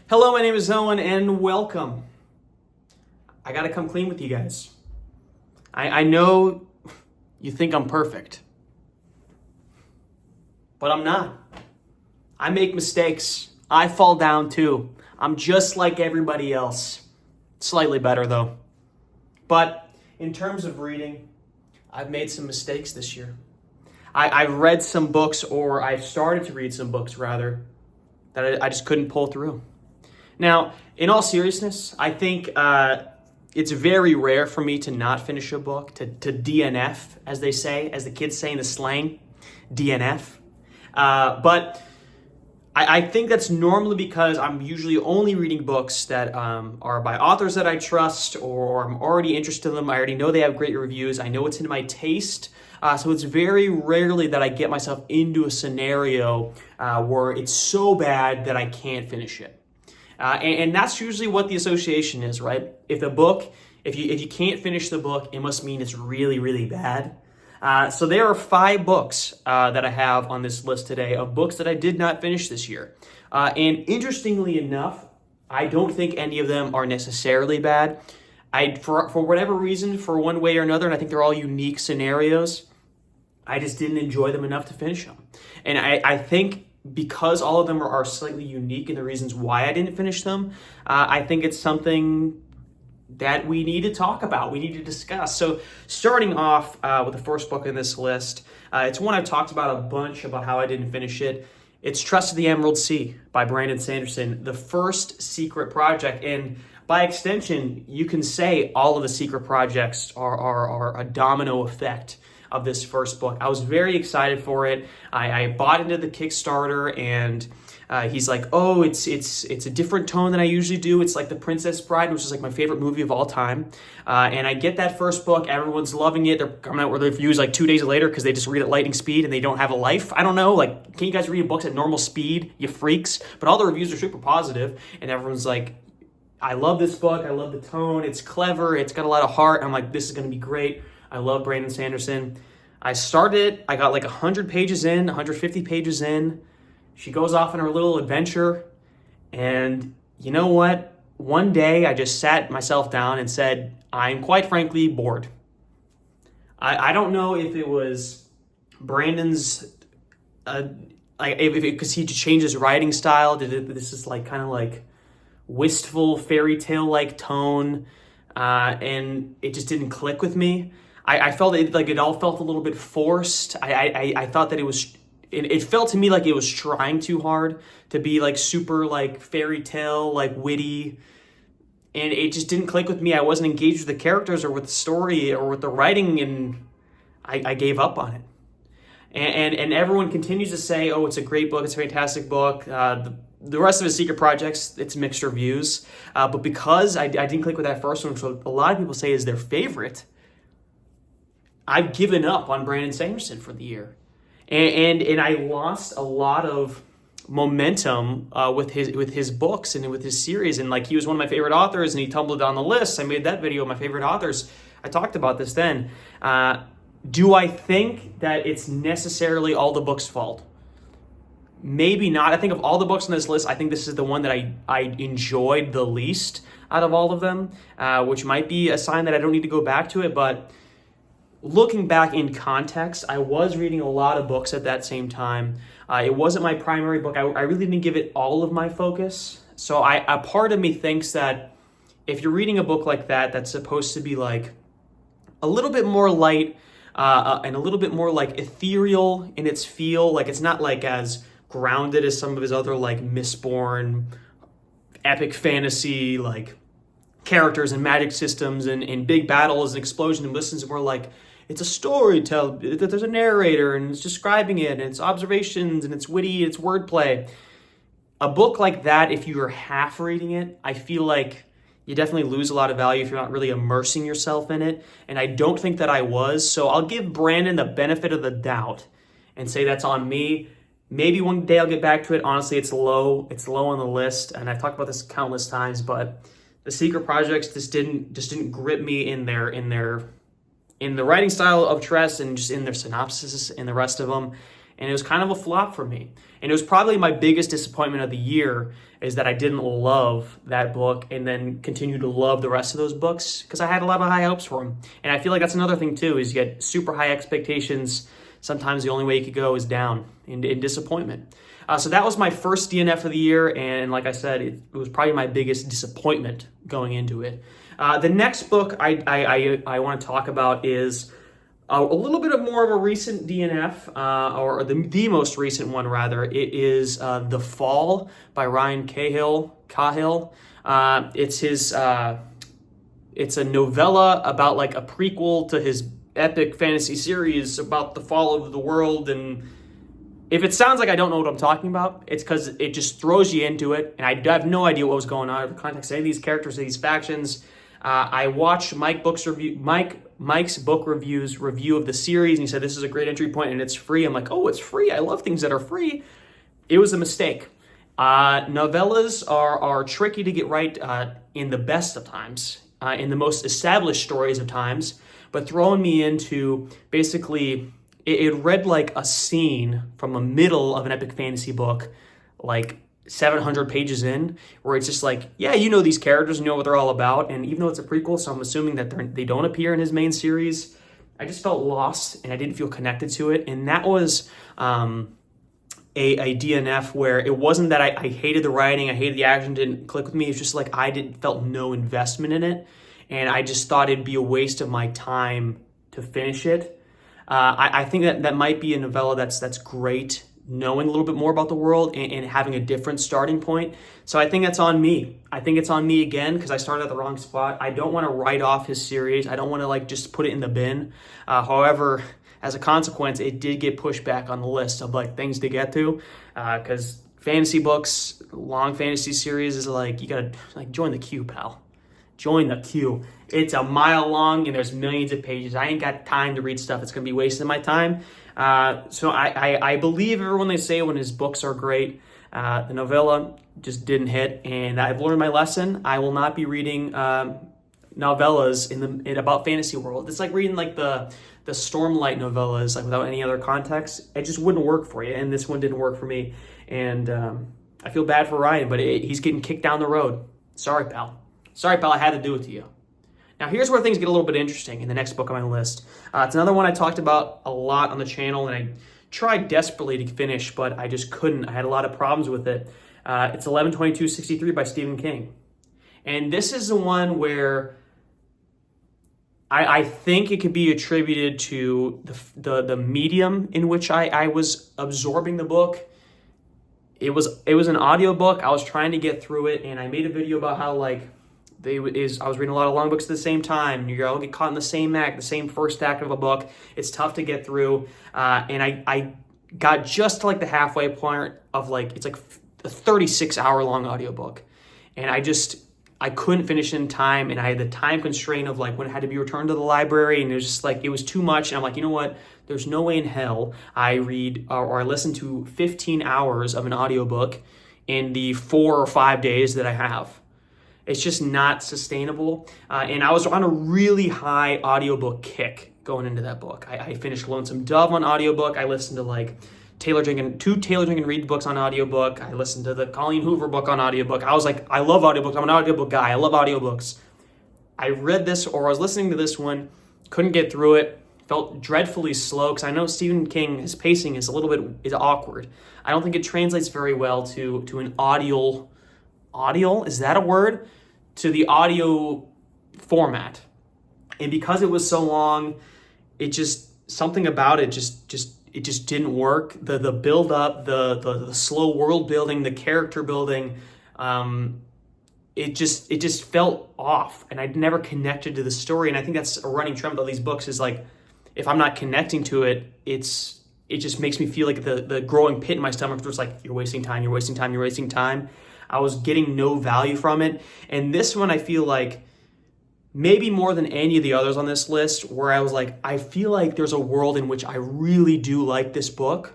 Hello, my name is Owen, and welcome. I gotta come clean with you guys. I know you think I'm perfect, but I'm not. I make mistakes. I fall down too. I'm just like everybody else. Slightly better though. But in terms of reading, I've made some mistakes this year. I've read some books, or I've started to read some books rather, that I just couldn't pull through. Now, in all seriousness, I think it's very rare for me to not finish a book, to DNF, as they say, as the kids say in the slang, DNF. But I think that's normally because I'm usually only reading books that are by authors that I trust, or I'm already interested in them. I already know they have great reviews. I know it's in my taste. So it's very rarely that I get myself into a scenario where it's so bad that I can't finish it. And that's usually what the association is, right? If you can't finish the book, it must mean it's really, really bad. So there are 5 books that I have on this list today of books that I did not finish this year. And interestingly enough, I don't think any of them are necessarily bad. For whatever reason, for one way or another, and I think they're all unique scenarios, I just didn't enjoy them enough to finish them. And I think because all of them are slightly unique in the reasons why I didn't finish them, I think it's something that we need to talk about, we need to discuss. So starting off with the first book in this list, it's one I've talked about a bunch about how I didn't finish it. It's Trust of the Emerald Sea by Brandon Sanderson, the first secret project. And by extension, you can say all of the secret projects are a domino effect of this first book. I was very excited for it. I bought into the Kickstarter, and he's like, oh, it's a different tone than I usually do. It's like The Princess Bride, which is like my favorite movie of all time. And I get that first book. Everyone's loving it. They're coming out with reviews like 2 days later because they just read at lightning speed and they don't have a life. I don't know. Like, can you guys read books at normal speed, you freaks? But all the reviews are super positive, and everyone's like, I love this book. I love the tone. It's clever. It's got a lot of heart. I'm like, this is going to be great. I love Brandon Sanderson. I started it. I got like 100 pages in, 150 pages in. She goes off on her little adventure. And you know what? One day I just sat myself down and said, I'm quite frankly bored. I don't know if it was Brandon's, because he changed his writing style. This is like kind of like wistful fairy tale like tone, and it just didn't click with me. I felt it all felt a little bit forced. I thought that it felt to me like it was trying too hard to be like super like fairy tale, like witty, and it just didn't click with me. I wasn't engaged with the characters or with the story or with the writing, and I gave up on it. And everyone continues to say, oh, it's a great book, it's a fantastic book. The rest of his secret projects, it's mixed reviews. But because I didn't click with that first one, which a lot of people say is their favorite, I've given up on Brandon Sanderson for the year. And I lost a lot of momentum with his books and with his series. And like, he was one of my favorite authors, and he tumbled down the list. I made that video of my favorite authors. I talked about this then. Do I think that it's necessarily all the books' fault? Maybe not. I think of all the books on this list, I think this is the one that I enjoyed the least out of all of them, which might be a sign that I don't need to go back to it. But looking back in context, I was reading a lot of books at that same time. It wasn't my primary book. I really didn't give it all of my focus. So a part of me thinks that if you're reading a book like that, that's supposed to be like a little bit more light and a little bit more like ethereal in its feel. Like, it's not like as grounded as some of his other like Mistborn, epic fantasy, like characters and magic systems and big battles and explosions and listens. More like, it's a storyteller, that there's a narrator and it's describing it, and it's observations and it's witty, it's wordplay. A book like that, if you're half reading it, I feel like you definitely lose a lot of value if you're not really immersing yourself in it. And I don't think that I was. So I'll give Brandon the benefit of the doubt and say that's on me. Maybe one day I'll get back to it. Honestly, it's low on the list, and I've talked about this countless times, but the secret projects just didn't grip me in the writing style of Tress, and just in their synopsis and the rest of them. and it was kind of a flop for me. And it was probably my biggest disappointment of the year is that I didn't love that book and then continue to love the rest of those books because I had a lot of high hopes for them. And I feel like that's another thing too, is you get super high expectations. Sometimes the only way you could go is down in disappointment. So that was my first DNF of the year, and like I said, it was probably my biggest disappointment going into it. The next book I want to talk about is a little bit of more of a recent DNF, or the most recent one rather. It is The Fall by Ryan Cahill. It's a novella about like a prequel to his epic fantasy series about the fall of the world. And if it sounds like I don't know what I'm talking about, it's because it just throws you into it, and I have no idea what was going on in the context of any of these characters, these factions. I watched Mike's book review of the series, and he said this is a great entry point and it's free. I'm like, oh, it's free. I love things that are free. It was a mistake. Novellas are tricky to get right in the best of times, in the most established stories of times, but throwing me into basically, it read like a scene from the middle of an epic fantasy book, like 700 pages in, where it's just like, yeah, you know these characters, you know what they're all about, and even though it's a prequel, so I'm assuming that they don't appear in his main series, I just felt lost and I didn't feel connected to it. And that was a DNF where it wasn't that I hated the writing, I hated the action, didn't click with me. It's just like felt no investment in it, and I just thought it'd be a waste of my time to finish it. I think that might be a novella that's great, knowing a little bit more about the world and having a different starting point. So I think that's on me. I think it's on me again because I started at the wrong spot. I don't want to write off his series. I don't want to like just put it in the bin. However, as a consequence, it did get pushed back on the list of like things to get to, because fantasy books, long fantasy series is like, you gotta like join the queue, pal. Join the queue. It's a mile long and there's millions of pages. I ain't got time to read stuff. It's gonna be wasting my time. So I believe everyone they say when his books are great. The novella just didn't hit, and I've learned my lesson. I will not be reading novellas in about fantasy world. It's like reading like the Stormlight novellas, like without any other context. It just wouldn't work for you, and this one didn't work for me. And I feel bad for Ryan, but he's getting kicked down the road. Sorry, pal. Sorry, pal. I had to do it to you. Now, here's where things get a little bit interesting in the next book on my list. It's another one I talked about a lot on the channel, and I tried desperately to finish, but I just couldn't. I had a lot of problems with it. It's 11/22/63 by Stephen King. And this is the one where I think it could be attributed to the medium in which I was absorbing the book. It was an audiobook. I was trying to get through it, and I made a video about how like I was reading a lot of long books at the same time. You all get caught in the same act, the same first act of a book. It's tough to get through. And I got just to like the halfway point of like, it's like a 36-hour long audiobook. And I couldn't finish in time. And I had the time constraint of like when it had to be returned to the library. And it was just like, it was too much. And I'm like, you know what? There's no way in hell I read or I listen to 15 hours of an audiobook in the 4 or 5 days that I have. It's just not sustainable. And I was on a really high audiobook kick going into that book. I finished Lonesome Dove on audiobook. I listened to like two Taylor Jenkins Reid books on audiobook. I listened to the Colleen Hoover book on audiobook. I was like, I love audiobooks. I'm an audiobook guy. I love audiobooks. I read this, or I was listening to this one, couldn't get through it, felt dreadfully slow, because I know Stephen King, his pacing is is awkward. I don't think it translates very well to an audio, is that a word? To the audio format. And because it was so long, something about it just didn't work. The build up, the slow world building, the character building, it just felt off, and I'd never connected to the story. And I think that's a running trend with all these books, is like, if I'm not connecting to it, it just makes me feel like the growing pit in my stomach was like, you're wasting time, you're wasting time, you're wasting time. I was getting no value from it. And this one, I feel like, maybe more than any of the others on this list, where I was like, I feel like there's a world in which I really do like this book.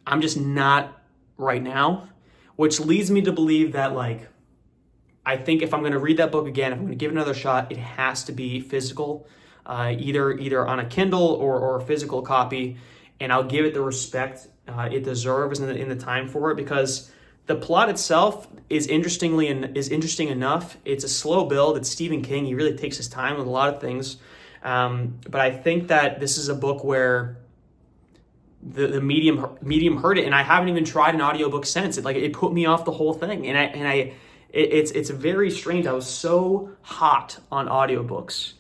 I'm just not right now, which leads me to believe that, like, I think if I'm going to read that book again, if I'm going to give it another shot, it has to be physical, either on a Kindle or a physical copy, and I'll give it the respect it deserves in the time for it, because the plot itself is interesting enough. It's a slow build. It's Stephen King. He really takes his time with a lot of things. But I think that this is a book where the medium heard it, and I haven't even tried an audiobook since. It put me off the whole thing, it's very strange. I was so hot on audiobooks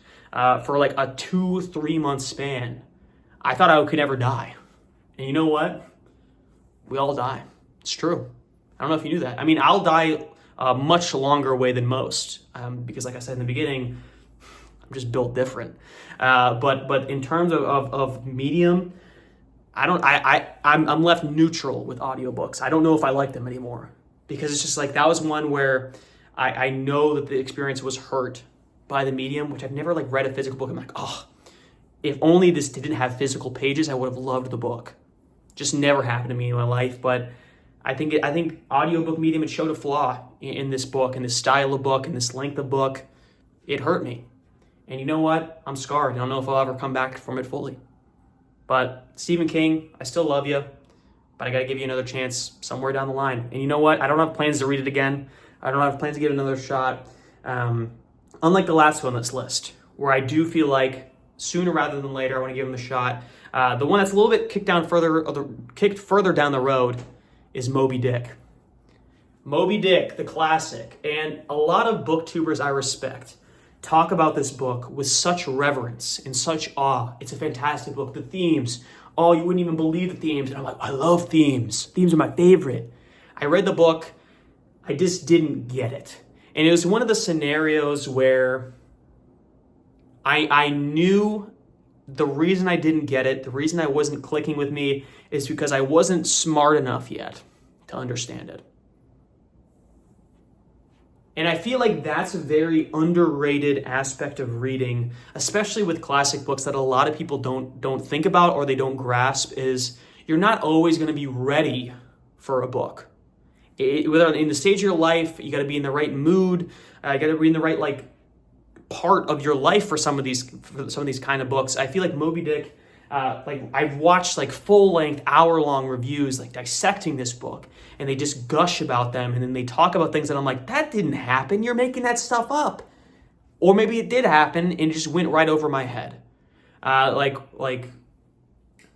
for like a 2-3 month span. I thought I could never die, and you know what? We all die. It's true. I don't know if you knew that. I mean, I'll die a much longer way than most, because like I said in the beginning, I'm just built different. But in terms of medium, I'm left neutral with audiobooks. I don't know if I like them anymore, because it's just like, that was one where I know that the experience was hurt by the medium, which I've never like read a physical book. I'm like, oh, if only this didn't have physical pages, I would have loved the book. Just never happened to me in my life. But I think audiobook medium, it showed a flaw in this book, in this style of book, in this length of book. It hurt me. And you know what? I'm scarred. I don't know if I'll ever come back from it fully. But Stephen King, I still love you, but I got to give you another chance somewhere down the line. And you know what? I don't have plans to read it again. I don't have plans to give it another shot. Unlike the last one on this list, where I do feel like sooner rather than later, I want to give him a shot. The one that's a little bit kicked further down the road is Moby Dick. Moby Dick, the classic. And a lot of booktubers I respect talk about this book with such reverence and such awe. It's a fantastic book. The themes, oh, you wouldn't even believe the themes. And I'm like, I love themes. Themes are my favorite. I read the book. I just didn't get it. And it was one of the scenarios where I knew the reason I didn't get it, the reason I wasn't clicking with me, is because I wasn't smart enough yet to understand it. And I feel like that's a very underrated aspect of reading, especially with classic books, that a lot of people don't think about or they don't grasp, is you're not always going to be ready for a book. Whether in the stage of your life, you got to be in the right mood, you got to be in the right part of your life for some of these kind of books. I feel like Moby Dick, I've watched full-length, hour-long reviews dissecting this book, and they just gush about them, and then they talk about things that I'm like, that didn't happen. You're making that stuff up. Or maybe it did happen and it just went right over my head. Whatever,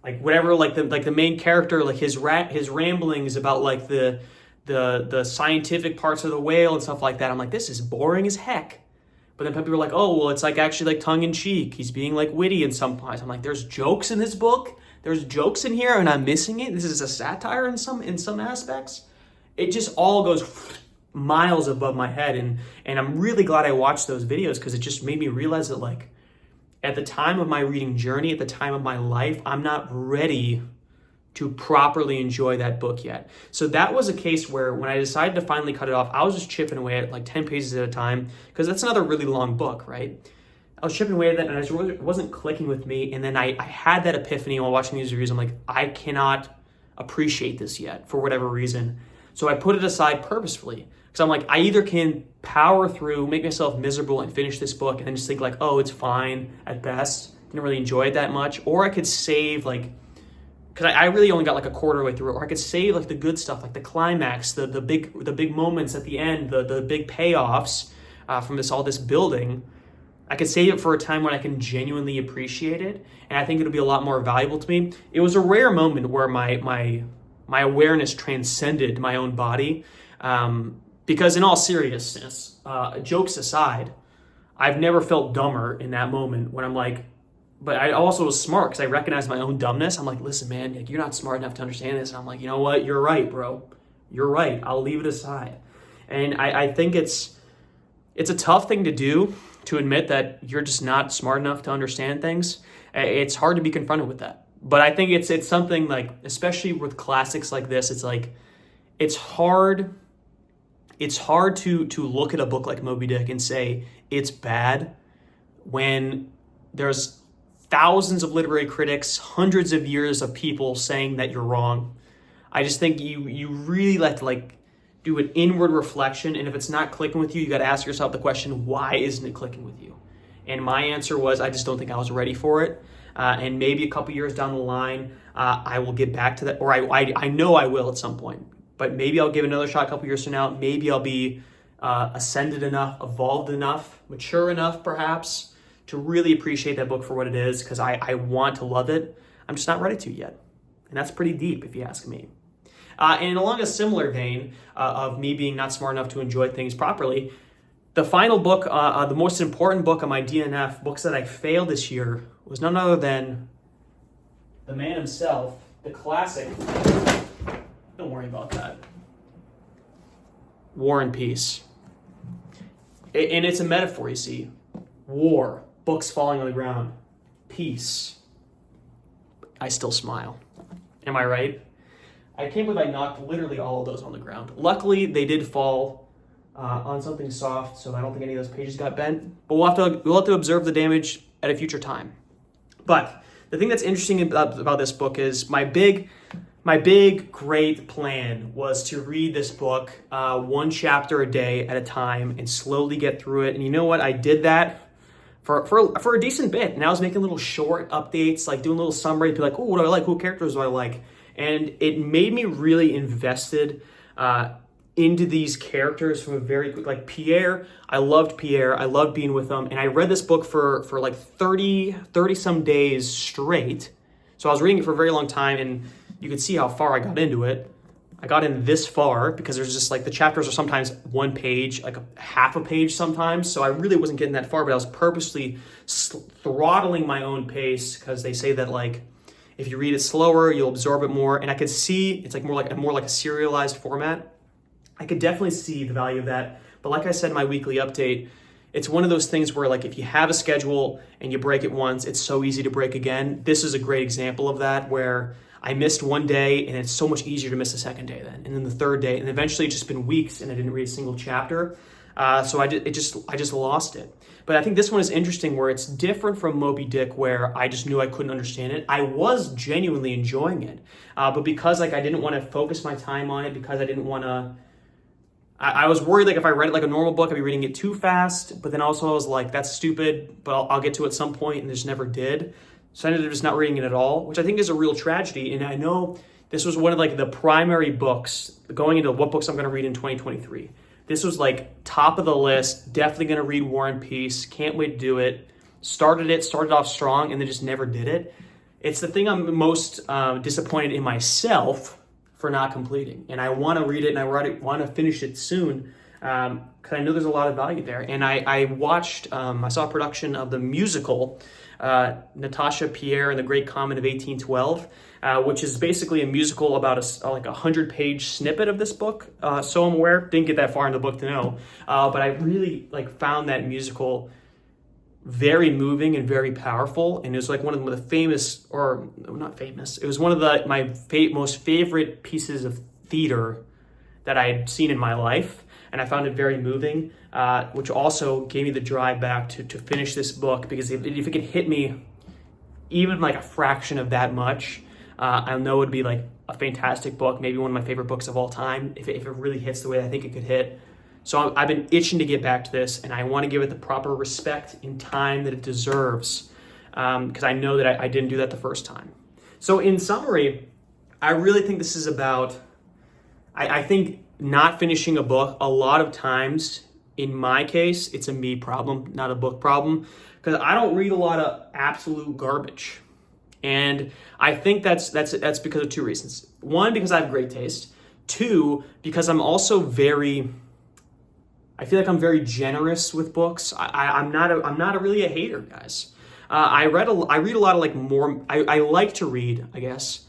the main character, his ramblings about the scientific parts of the whale and stuff like that. I'm like, this is boring as heck. But then people are like, oh, well, it's actually tongue-in-cheek. He's being witty in some parts. I'm like, there's jokes in this book. There's jokes in here, and I'm missing it. This is a satire in some aspects. It just all goes miles above my head, and I'm really glad I watched those videos, because it just made me realize that at the time of my reading journey, at the time of my life, I'm not ready to properly enjoy that book yet. So that was a case where when I decided to finally cut it off, I was just chipping away at 10 pages at a time, because that's another really long book, right? I was chipping away at that, and it wasn't clicking with me. And then I had that epiphany while watching these reviews. I'm like, I cannot appreciate this yet for whatever reason. So I put it aside purposefully, because I'm like, I either can power through, make myself miserable, and finish this book, and then just think oh, it's fine at best. Didn't really enjoy it that much. Or I could save because I really only got a quarter way through it. Or I could save the good stuff, the climax, the big moments at the end, the big payoffs from this building. I could save it for a time when I can genuinely appreciate it, and I think it'll be a lot more valuable to me. It was a rare moment where my awareness transcended my own body, because in all seriousness, jokes aside, I've never felt dumber in that moment when I'm but I also was smart, because I recognized my own dumbness. I'm like, listen, man, you're not smart enough to understand this. And I'm like, you know what? You're right, bro. You're right. I'll leave it aside. And I think it's a tough thing to do, to admit that you're just not smart enough to understand things. It's hard to be confronted with that. But I think it's something especially with classics like this, it's hard to look at a book like Moby Dick and say it's bad when there's thousands of literary critics, hundreds of years of people saying that you're wrong. I just think you really like to do an inward reflection, and if it's not clicking with you, you got to ask yourself the question, why isn't it clicking with you? And my answer was, I just don't think I was ready for it. and maybe a couple years down the line, I will get back to that, or I know I will at some point. But maybe I'll give it another shot a couple years from now. Maybe I'll be ascended enough, evolved enough, mature enough, perhaps, to really appreciate that book for what it is, because I want to love it. I'm just not ready to yet. And that's pretty deep, if you ask me. And along a similar vein of me being not smart enough to enjoy things properly, the final book, the most important book on my DNF, books that I failed this year, was none other than the man himself, the classic. Don't worry about that. War and Peace. And it's a metaphor, you see. War, books falling on the ground. Peace. I still smile. Am I right? I can't believe I knocked literally all of those on the ground. Luckily, they did fall on something soft, so I don't think any of those pages got bent. But we'll have to observe the damage at a future time. But the thing that's interesting about this book is my big great plan was to read this book one chapter a day at a time and slowly get through it. And you know what? I did that for a decent bit. And I was making little short updates, like doing little summaries, be like, oh, what do I like? Who characters do I like? And it made me really invested into these characters from a very quick, like Pierre. I loved Pierre. I loved being with him. And I read this book for like 30 some days straight. So I was reading it for a very long time, and you could see how far I got into it. I got in this far because there's just like the chapters are sometimes one page, like a half a page sometimes. So I really wasn't getting that far, but I was purposely throttling my own pace because they say that like if you read it slower, you'll absorb it more. And I could see it's like more like a serialized format. I could definitely see the value of that. But like I said in my weekly update, it's one of those things where like if you have a schedule and you break it once, it's so easy to break again. This is a great example of that, where I missed one day and it's so much easier to miss the second day then, and then the third day, and eventually it's just been weeks and I didn't read a single chapter. So I just lost it. But I think this one is interesting where it's different from Moby Dick, where I just knew I couldn't understand it. I was genuinely enjoying it, but because like I didn't want to focus my time on it, because I didn't want to. I was worried like if I read it like a normal book, I'd be reading it too fast. But then also I was like, that's stupid, but I'll get to it at some point, and just never did. So I ended up just not reading it at all, which I think is a real tragedy. And I know this was one of like the primary books going into what books I'm going to read in 2023. This was like top of the list, definitely going to read War and Peace. Can't wait to do it. Started off strong, and then just never did it. It's the thing I'm most disappointed in myself for not completing. And I want to read it, and I want to finish it soon because I know there's a lot of value there. And I watched, I saw a production of the musical Natasha Pierre and the Great Comet of 1812, which is basically a musical about like a 100-page snippet of this book. So I'm aware, didn't get that far in the book to know, but I really like found that musical very moving and very powerful. And it was like one of the famous, or not famous, it was one of my most favorite pieces of theater that I had seen in my life. And I found it very moving, which also gave me the drive back to finish this book, because if it could hit me even like a fraction of that much, I know it would be like a fantastic book, maybe one of my favorite books of all time, if it really hits the way I think it could hit. So I've been itching to get back to this, and I want to give it the proper respect and time that it deserves, because I know that I didn't do that the first time. So in summary, I really think this is about, I think not finishing a book, a lot of times, in my case, it's a me problem, not a book problem, because I don't read a lot of absolute garbage. And I think that's because of two reasons. One, because I have great taste. Two, because I'm also I feel like I'm very generous with books. I'm not really a hater, guys. I read a lot of like more. I like to read, I guess,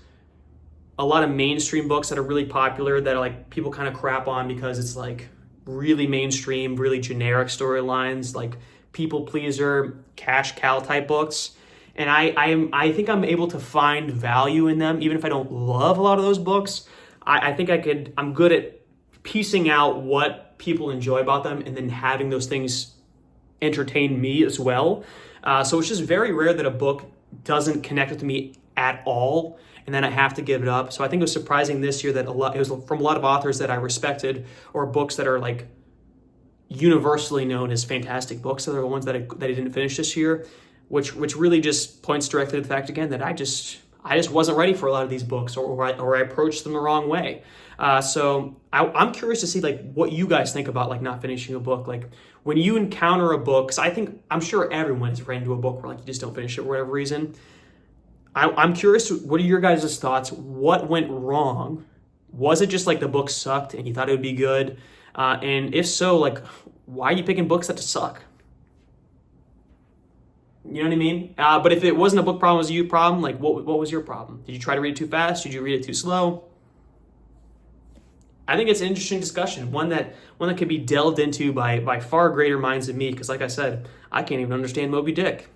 a lot of mainstream books that are really popular that are like people kind of crap on because it's like really mainstream, really generic storylines, like people pleaser, cash cow type books. And I think I'm able to find value in them, even if I don't love a lot of those books. I think I'm good at piecing out what people enjoy about them and then having those things entertain me as well. So it's just very rare that a book doesn't connect with me at all, and then I have to give it up. So I think it was surprising this year that it was from a lot of authors that I respected, or books that are like universally known as fantastic books that are the ones that I didn't finish this year. which really just points directly to the fact again that I just wasn't ready for a lot of these books, or I approached them the wrong way. So I'm curious to see like what you guys think about like not finishing a book. Like when you encounter a book, because I'm sure everyone has ran into a book where like you just don't finish it for whatever reason. I'm curious, what are your guys' thoughts? What went wrong? Was it just like the book sucked and you thought it would be good? And if so, like, why are you picking books that suck? You know what I mean? But if it wasn't a book problem, it was a you problem, like what was your problem? Did you try to read it too fast? Did you read it too slow? I think it's an interesting discussion, one that could be delved into by far greater minds than me, because like I said, I can't even understand Moby Dick.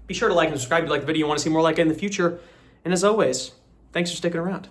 Be sure to like and subscribe if you like the video and want to see more like it in the future. And as always, thanks for sticking around.